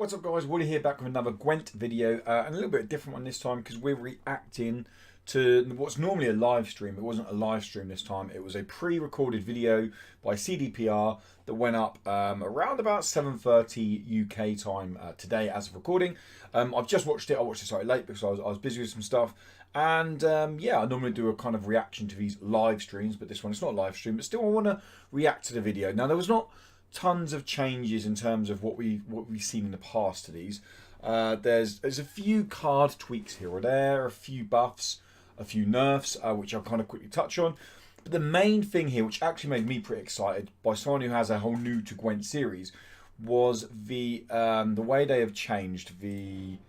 What's up guys, Woody here back with another Gwent video and a little bit different one this time because we're reacting to what's normally a live stream. It wasn't a live stream this time, it was a pre-recorded video by CDPR that went up around about 7:30 UK time today as of recording. I've just watched it, I watched it slightly late because I was busy with some stuff. And yeah, I normally do a kind of reaction to these live streams, but this one it's not a live stream, but still I want to react to the video. Now there was not tons of changes in terms of what we've seen in the past to these. There's a few card tweaks here or there, a few buffs, a few nerfs, which I'll kind of quickly touch on. But the main thing here, which actually made me pretty excited by someone who has a whole new to Gwent series, was the way they have changed the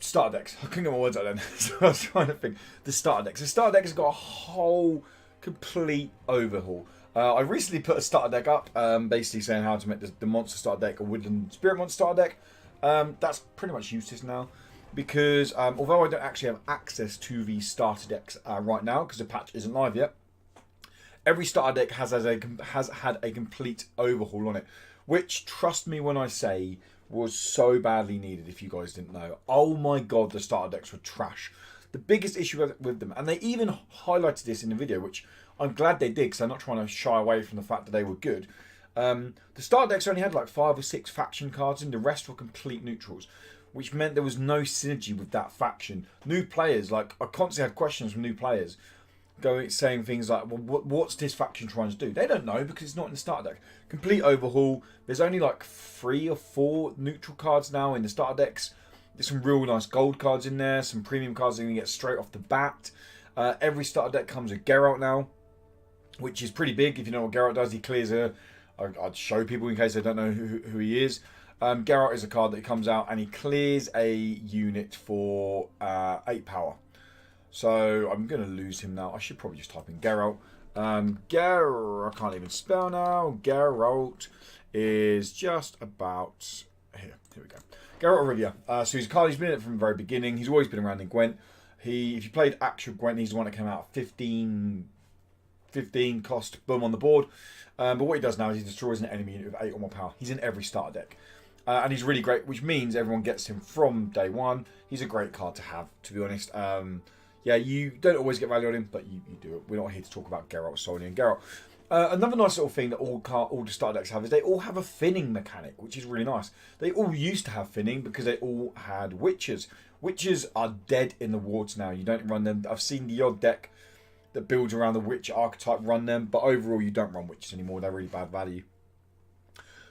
starter decks. I couldn't get my words out then, so I was trying to think. The starter decks. The starter deck has got a whole complete overhaul. I recently put a starter deck up, basically saying how to make the monster starter deck a woodland spirit monster starter deck. That's pretty much useless now because although I don't actually have access to the starter decks right now because the patch isn't live yet, every starter deck has had a complete overhaul on it, which, trust me when I say, was so badly needed. If you guys didn't know, oh my god, the starter decks were trash. The biggest issue with them, and they even highlighted this in the video, which I'm glad they did because I'm not trying to shy away from the fact that they were good. The starter decks only had like 5 or 6 faction cards and the rest were complete neutrals, which meant there was no synergy with that faction. New players, like, I constantly had questions from new players saying things like, well, what's this faction trying to do? They don't know because it's not in the starter deck. Complete overhaul. There's only like 3 or 4 neutral cards now in the starter decks. There's some real nice gold cards in there, some premium cards that you can get straight off the bat. Every starter deck comes with Geralt now, which is pretty big. If you know what Geralt does, he clears I'd show people in case they don't know who he is. Geralt is a card that comes out and he clears a unit for 8 power. So I'm going to lose him now. I should probably just type in Geralt. I can't even spell now. Geralt is just about here. Here we go. Geralt of Rivia. So he's a card. He's been in it from the very beginning. He's always been around in Gwent. If you played actual Gwent, he's the one that came out at 15 cost, boom on the board. But what he does now is he destroys an enemy unit with 8 or more power. He's in every starter deck. And he's really great, which means everyone gets him from day one. He's a great card to have, to be honest. Yeah, you don't always get value on him, but you do it. We're not here to talk about Geralt solely and Geralt. Another nice little thing that all the starter decks have is they all have a finning mechanic, which is really nice. They all used to have finning because they all had witches. Witches are dead in the water now. You don't run them. I've seen the odd deck that builds around the witch archetype run them, but overall you don't run witches anymore. They're really bad value.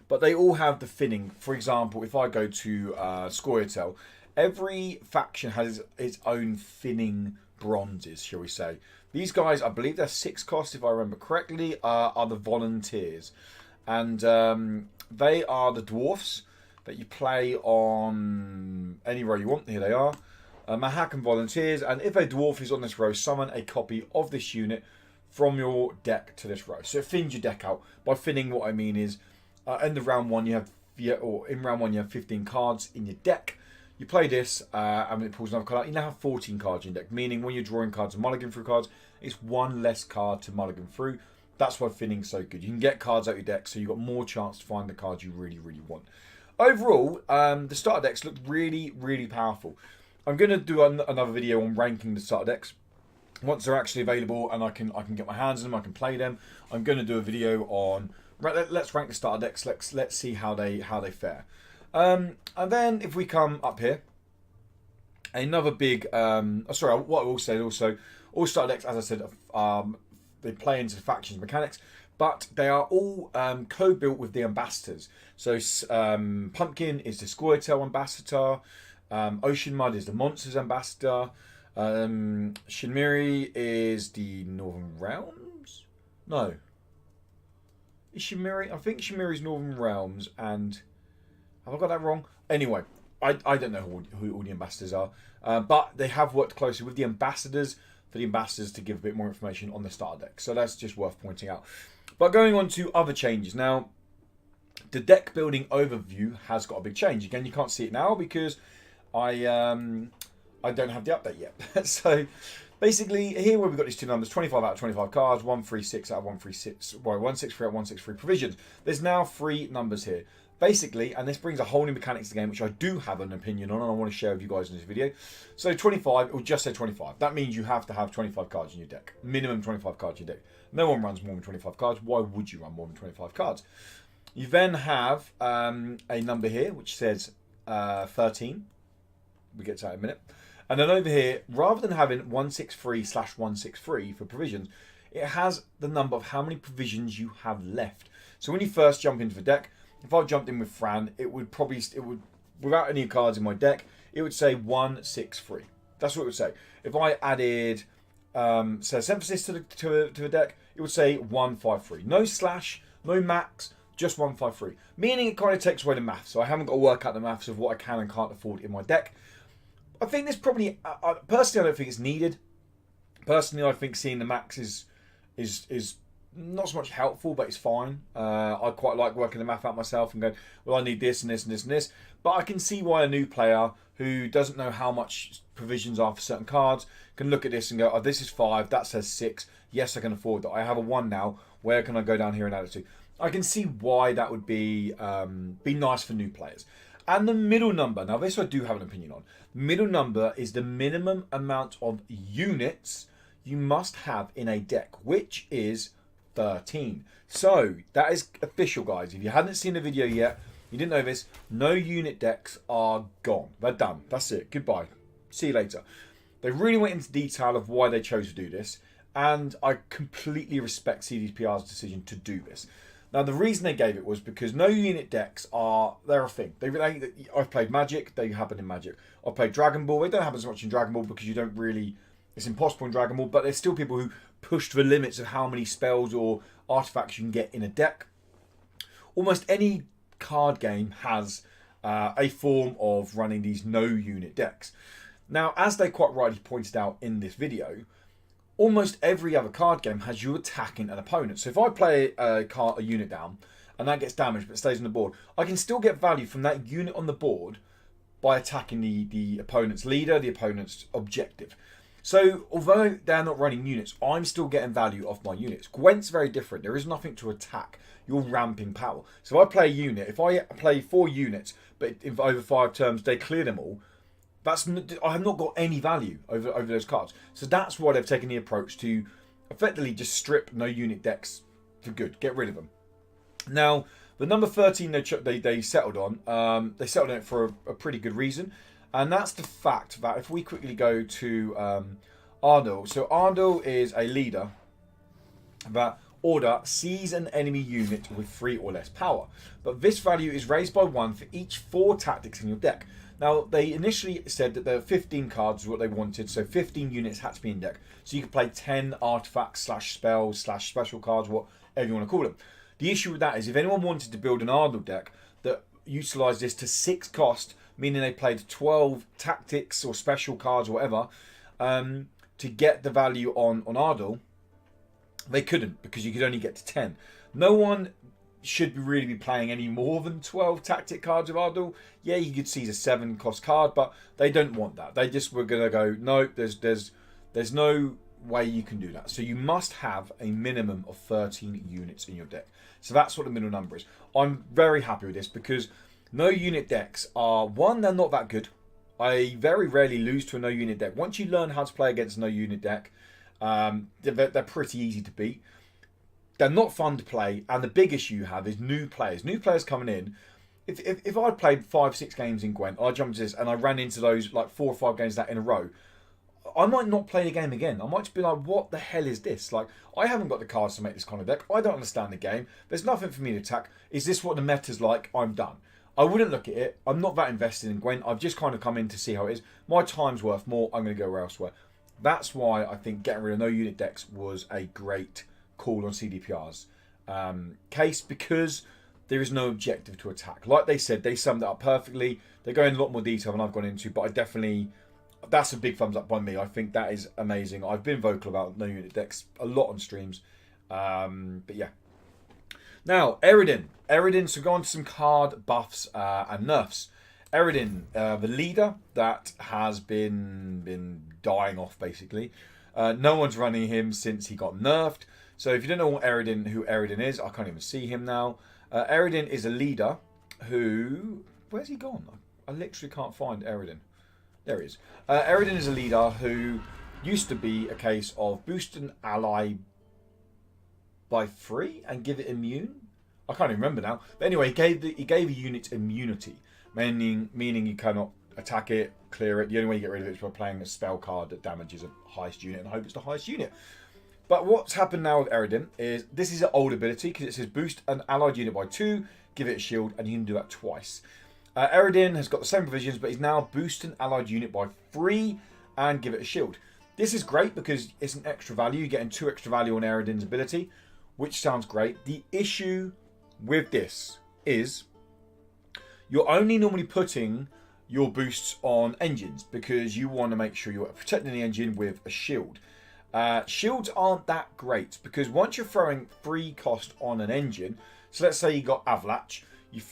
But they all have the finning. For example, if I go to Scoia'tael, every faction has its own finning bronzes, shall we say. These guys, I believe they're 6 cost, if I remember correctly, are the volunteers. And they are the dwarfs that you play on any row you want. Here they are. Mahak and volunteers. And if a dwarf is on this row, summon a copy of this unit from your deck to this row. So it thins your deck out. By thinning, what I mean is, end of round 1, in round 1 you have 15 cards in your deck. You play this, and it pulls another card out. You now have 14 cards in your deck, meaning when you're drawing cards and mulligan through cards, it's 1 less card to mulligan through. That's why thinning's so good. You can get cards out your deck, so you've got more chance to find the cards you really, really want. Overall, the starter decks look really, really powerful. I'm going to do another video on ranking the starter decks. Once they're actually available and I can get my hands on them, I can play them. I'm going to do a video on, let's rank the starter decks. Let's see how they fare. And then if we come up here, another big, sorry, what I will say also, all starter decks, as I said, they play into the factions mechanics, but they are all co-built with the ambassadors. So Pumpkin is the Scoia'tael ambassador, Ocean Mud is the Monsters ambassador, Shinmiri is the Northern Realms? No. Is Shinmiri? I think Shinmiri is Northern Realms, and have I got that wrong? Anyway, I don't know who all the ambassadors are, but they have worked closely with the ambassadors for the ambassadors to give a bit more information on the starter deck. So that's just worth pointing out. But going on to other changes. Now, the deck building overview has got a big change. Again, you can't see it now because I don't have the update yet. So Basically, here where we've got these two numbers, 25 out of 25 cards, 136 out of 136, well, 163 out of 163 provisions. There's now 3 numbers here. Basically, and this brings a whole new mechanics to the game, which I do have an opinion on, and I want to share with you guys in this video. So 25, it will just say 25. That means you have to have 25 cards in your deck. Minimum 25 cards in your deck. No one runs more than 25 cards. Why would you run more than 25 cards? You then have a number here, which says 13. We get to that in a minute. And then over here, rather than having 163/163 for provisions, it has the number of how many provisions you have left. So when you first jump into the deck, if I jumped in with Fran, it would without any cards in my deck, it would say 163. That's what it would say. If I added say synthesis to the deck, it would say 153. No slash, no max, just 153. Meaning it kind of takes away the maths. So I haven't got to work out the maths of what I can and can't afford in my deck. I think this probably, personally, I don't think it's needed. Personally, I think seeing the max is not so much helpful, but it's fine. I quite like working the math out myself and going, well, I need this and this and this and this. But I can see why a new player who doesn't know how much provisions are for certain cards can look at this and go, oh, this is 5, that says 6. Yes, I can afford that. I have a 1 now. Where can I go down here and add it to? I can see why that would be nice for new players. And the middle number, now this I do have an opinion on. Middle number is the minimum amount of units you must have in a deck, which is 13. So that is official, guys. If you hadn't seen the video yet, you didn't know this, no unit decks are gone. They're done. That's it. Goodbye. See you later. They really went into detail of why they chose to do this, and I completely respect CDPR's decision to do this. Now, the reason they gave it was because no unit decks they're a thing. I've played Magic, they happen in Magic. I've played Dragon Ball, they don't happen so much in Dragon Ball because you don't really, it's impossible in Dragon Ball, but there's still people who push to the limits of how many spells or artifacts you can get in a deck. Almost any card game has a form of running these no unit decks. Now, as they quite rightly pointed out in this video, almost every other card game has you attacking an opponent. So if I play a unit down and that gets damaged but stays on the board, I can still get value from that unit on the board by attacking the opponent's leader, the opponent's objective. So although they're not running units, I'm still getting value off my units. Gwent's very different. There is nothing to attack. You're ramping power. So if I play a unit, if I play 4 units, but if over 5 turns they clear them all, I have not got any value over those cards. So that's why they've taken the approach to effectively just strip no unit decks for good. Get rid of them. Now, the number 13 they settled on, they settled on it for a pretty good reason. And that's the fact that if we quickly go to Ardell. So Ardell is a leader that order sees an enemy unit with 3 or less power. But this value is raised by 1 for each 4 tactics in your deck. Now, they initially said that there were 15 cards is what they wanted, so 15 units had to be in deck. So you could play 10 artifacts / spells / special cards, whatever you want to call them. The issue with that is if anyone wanted to build an Ardell deck that utilised this to 6 cost, meaning they played 12 tactics or special cards or whatever, to get the value on Ardell, they couldn't because you could only get to 10. No one should really be playing any more than 12 tactic cards of Ardell. Yeah, you could see a 7 cost card, but they don't want that. They just were going to go, no, there's no way you can do that. So you must have a minimum of 13 units in your deck. So that's what the middle number is. I'm very happy with this because no unit decks are, one, they're not that good. I very rarely lose to a no unit deck. Once you learn how to play against a no unit deck, they're pretty easy to beat. They're not fun to play, and the big issue you have is new players. New players coming in. If I played 5-6 games in Gwent, I jumped into this and I ran into those like 4 or 5 games that in a row, I might not play the game again. I might just be like, what the hell is this? Like, I haven't got the cards to make this kind of deck. I don't understand the game. There's nothing for me to attack. Is this what the meta's like? I'm done. I wouldn't look at it. I'm not that invested in Gwent. I've just kind of come in to see how it is. My time's worth more. I'm going to go elsewhere. That's why I think getting rid of no unit decks was a great call on CDPR's case, because there is no objective to attack. Like they said, they summed it up perfectly. They go in a lot more detail than I've gone into, but that's a big thumbs up by me. I think that is amazing. I've been vocal about no unit decks a lot on streams, but yeah. Now, Eredin, so go on to some card buffs and nerfs. Eredin, the leader that has been dying off basically. No one's running him since he got nerfed. So if you don't know who Eredin is, I can't even see him now. Eredin is a leader who... Where's he gone? I literally can't find Eredin. There he is. Eredin is a leader who used to be a case of boost an ally by 3 and give it immune. I can't even remember now. But anyway, he gave a unit immunity, meaning you cannot attack it, clear it. The only way you get rid of it is by playing a spell card that damages a highest unit and hope it's the highest unit. But what's happened now with Eredin is this is an old ability because it says boost an allied unit by 2, give it a shield, and you can do that twice. Eredin has got the same provisions, but he's now boost an allied unit by 3 and give it a shield. This is great because it's an extra value. You're getting 2 extra value on Eredin's ability, which sounds great. The issue with this is you're only normally putting your boosts on engines because you want to make sure you're protecting the engine with a shield. Shields aren't that great because once you're throwing free cost on an engine, so let's say you got Avalanche,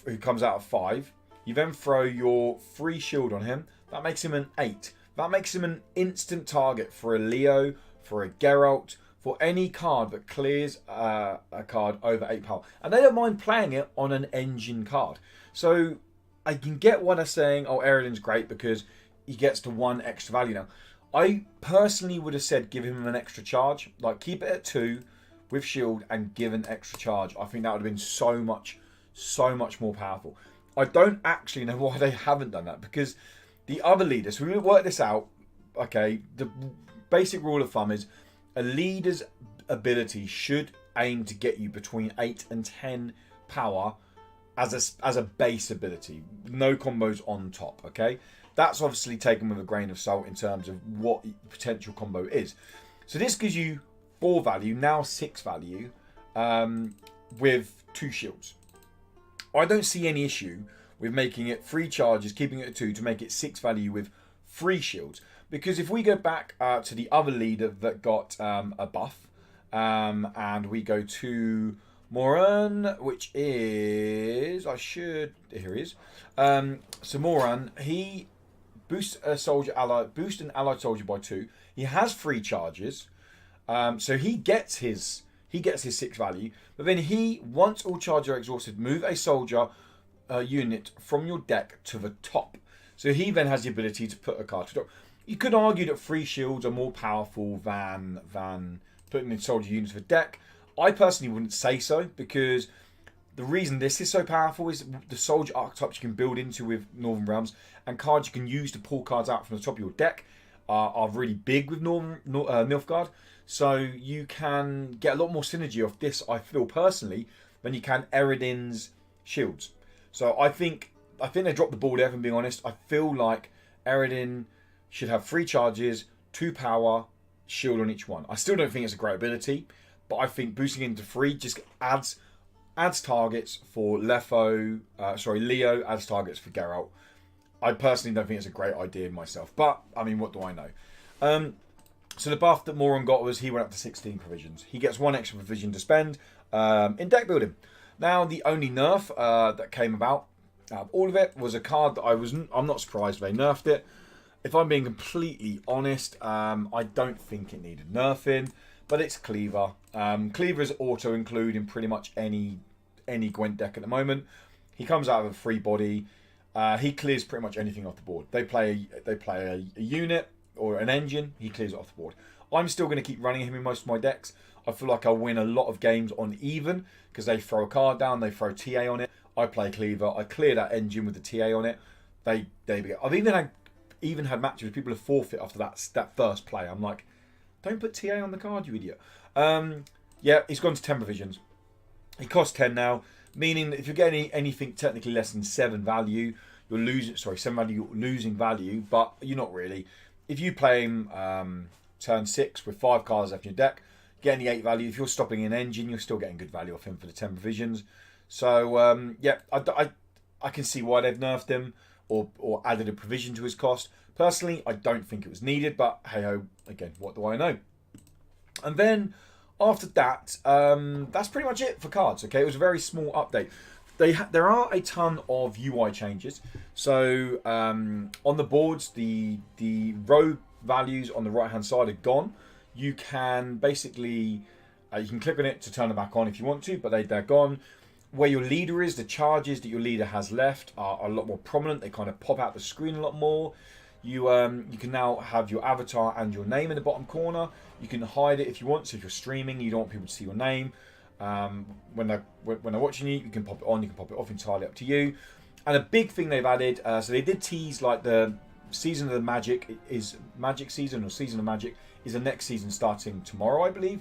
who comes out of 5, you then throw your free shield on him, that makes him an 8. That makes him an instant target for a Leo, for a Geralt, for any card that clears a card over 8 power. And they don't mind playing it on an engine card. So I can get what they're saying, oh, Eredin's great because he gets to 1 extra value now. I personally would have said give him an extra charge. Like keep it at 2 with shield and give an extra charge. I think that would have been so much more powerful. I don't actually know why they haven't done that because the other leaders, so we work this out, okay, the basic rule of thumb is a leader's ability should aim to get you between 8 and 10 power as a base ability. No combos on top, okay? That's obviously taken with a grain of salt in terms of what potential combo is. So this gives you 4 value, now 6 value, with 2 shields. I don't see any issue with making it 3 charges, keeping it at 2 to make it 6 value with 3 shields. Because if we go back to the other leader that got a buff, and we go to Moran, which is... here he is. So Moran, he boosts an allied soldier by 2. He has 3 charges. So he gets his 6 value, but then once all charges are exhausted, move a soldier unit from your deck to the top. So he then has the ability to put a card to the top. You could argue that 3 shields are more powerful than putting in soldier units to the deck. I personally wouldn't say so because the reason this is so powerful is the soldier archetypes you can build into with Northern Realms and cards you can use to pull cards out from the top of your deck are really big with Nilfgaard. So you can get a lot more synergy off this, I feel personally, than you can Eredin's shields. So I think they dropped the ball there, if I'm being honest. I feel like Eredin should have 3 charges, 2 power, shield on each one. I still don't think it's a great ability, but I think boosting into 3 just adds targets for Leo, adds targets for Geralt. I personally don't think it's a great idea myself, but I mean, what do I know? So the buff that Moron got was he went up to 16 provisions. He gets 1 extra provision to spend in deck building. Now, the only nerf that came about out of all of it was a card that I'm not surprised they nerfed it. If I'm being completely honest, I don't think it needed nerfing, but it's Cleaver. Cleaver is auto include in pretty much any Gwent deck at the moment. He comes out of a free body. He clears pretty much anything off the board. They play a unit or an engine. He clears it off the board. I'm still going to keep running him in most of my decks. I feel like I'll win a lot of games on even because they throw a card down, they throw TA on it. I play Cleaver. I clear that engine with the TA on it. I've even had matches with people who forfeit after that first play. I'm like, don't put TA on the card, you idiot. Yeah, he's gone to 10 provisions. He costs 10 now, meaning that if you're getting anything technically less than 7 value, you're losing. Sorry, 7 value, you're losing value, but you're not really. If you play him turn 6 with 5 cards left in your deck, getting the 8 value. If you're stopping an engine, you're still getting good value off him for the 10 provisions. So yeah, I can see why they've nerfed him or added a provision to his cost. Personally, I don't think it was needed, but hey ho, again, what do I know? And then after that, that's pretty much it for cards. Okay, it was a very small update. There are a ton of UI changes. So on the boards, the row values on the right hand side are gone. you can basically, you can click on it to turn them back on if you want to, but they're gone. Where your leader is, the charges that your leader has left are a lot more prominent. They kind of pop out the screen a lot more. You can now have your avatar and your name in the bottom corner. You can hide it if you want. So if you're streaming, you don't want people to see your name. When they're watching you, you can pop it on, you can pop it off, entirely up to you. And a big thing they've added, so they did tease like the season of the Magic is Magic season, or season of Magic is the next season starting tomorrow, I believe.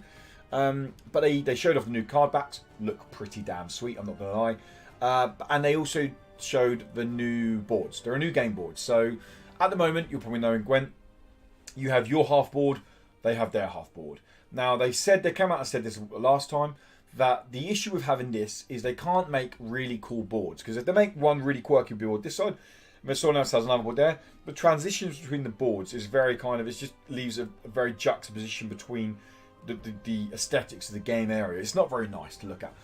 But they showed off the new card backs, look pretty damn sweet, I'm not gonna lie. And they also showed the new boards. There are new game boards. So at the moment, you'll probably know in Gwent, you have your half board, they have their half board. Now they came out and said this last time, that the issue with having this is they can't make really cool boards, because if they make one really quirky board this side, and someone else has another board there, the transitions between the boards is very kind of, it just leaves a very juxtaposition between the aesthetics of the game area. It's not very nice to look at.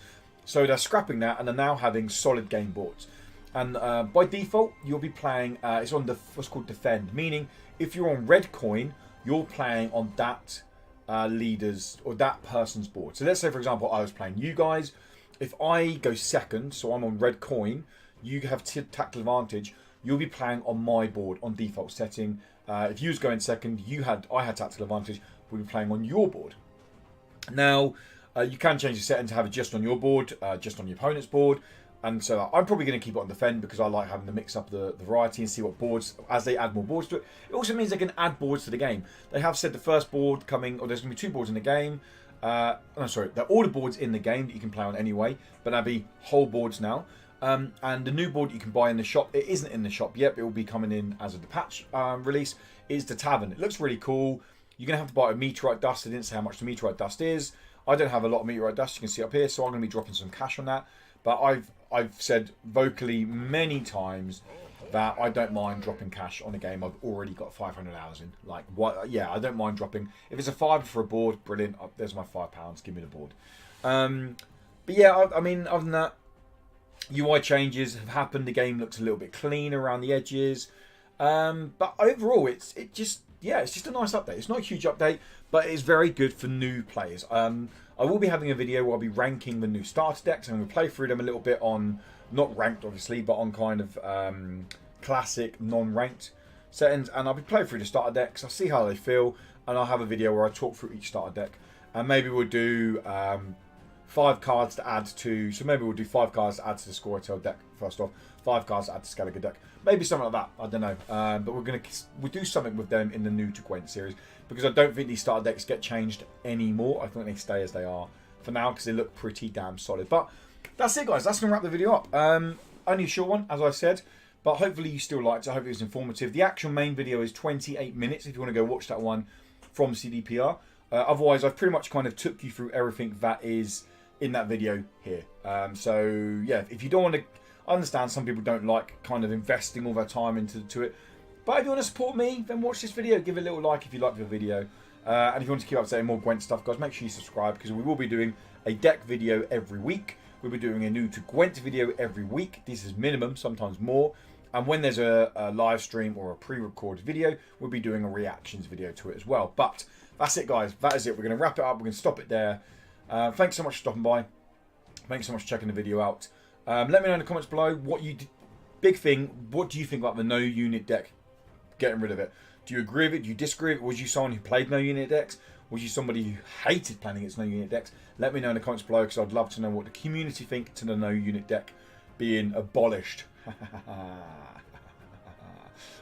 So they're scrapping that, and they're now having solid game boards. And by default, you'll be playing, it's on what's called Defend, meaning if you're on red coin, you're playing on that leaders or that person's board. So let's say, for example, I was playing you guys. If I go second, so I'm on red coin, you have tactical advantage. You'll be playing on my board on default setting. If you was going second, I had tactical advantage. We'll be playing on your board. Now, you can change the setting to have it just on your board, just on your opponent's board. And so I'm probably going to keep it on Defend because I like having to mix up the variety and see what boards, as they add more boards to it. It also means they can add boards to the game. They have said the first board coming, or there's going to be 2 boards in the game. No, sorry, they're all the boards in the game that you can play on anyway, but that'll be whole boards now. And the new board you can buy in the shop, it isn't in the shop yet, but it will be coming in as a patch release, is the Tavern. It looks really cool. You're going to have to buy a meteorite dust. I didn't say how much the meteorite dust is. I don't have a lot of meteorite dust, you can see up here, so I'm going to be dropping some cash on that. But I've said vocally many times that I don't mind dropping cash on a game I've already got 500 hours in. Like, what? Yeah, I don't mind dropping. If it's a £5 for a board, brilliant. There's my £5. Give me the board. But yeah, I mean, other than that, UI changes have happened. The game looks a little bit cleaner around the edges. But overall, it's just a nice update. It's not a huge update, but it's very good for new players. I will be having a video where I'll be ranking the new starter decks. I'm going to play through them a little bit on, not ranked obviously, but on kind of classic, non-ranked settings. And I'll be playing through the starter decks. I'll see how they feel. And I'll have a video where I talk through each starter deck. And maybe we'll do 5 cards to add to, so maybe we'll do 5 cards to add to the Scoretel deck first off, 5 cards to add to Skellige deck, maybe something like that, I don't know, but we'll do something with them in the new to Gwent series, because I don't think these starter decks get changed anymore. I think they stay as they are for now, because they look pretty damn solid. But that's it, guys, that's going to wrap the video up. Only a short one, as I said, but hopefully you still liked it. I hope it was informative. The actual main video is 28 minutes, if you want to go watch that one from CDPR. Otherwise, I've pretty much kind of took you through everything that is in that video here. So yeah, if you don't want to, I understand some people don't like kind of investing all their time into it, but if you want to support me, then watch this video, give it a little like if you like the video, and if you want to keep up to date more Gwent stuff, guys, make sure you subscribe, because we will be doing a deck video every week. We'll be doing a new to Gwent video every week. This is minimum, sometimes more. And when there's a live stream or a pre-recorded video, we'll be doing a reactions video to it as well. But that's it, guys. That is it. We're going to wrap it up. We're going to stop it there. Thanks so much for stopping by. Thanks so much for checking the video out. Let me know in the comments below what you big thing. What do you think about the no unit deck? Getting rid of it. Do you agree with it? Do you disagree with it? Was you someone who played no unit decks? Was you somebody who hated playing against no unit decks? Let me know in the comments below, because I'd love to know what the community think to the no unit deck being abolished.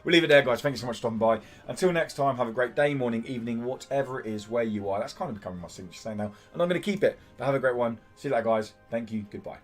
We'll leave it there, guys. Thank you so much for stopping by. Until next time, have a great day, morning, evening, whatever it is where you are. That's kind of becoming my signature saying now, and I'm going to keep it. But have a great one. See you later, guys. Thank you. Goodbye.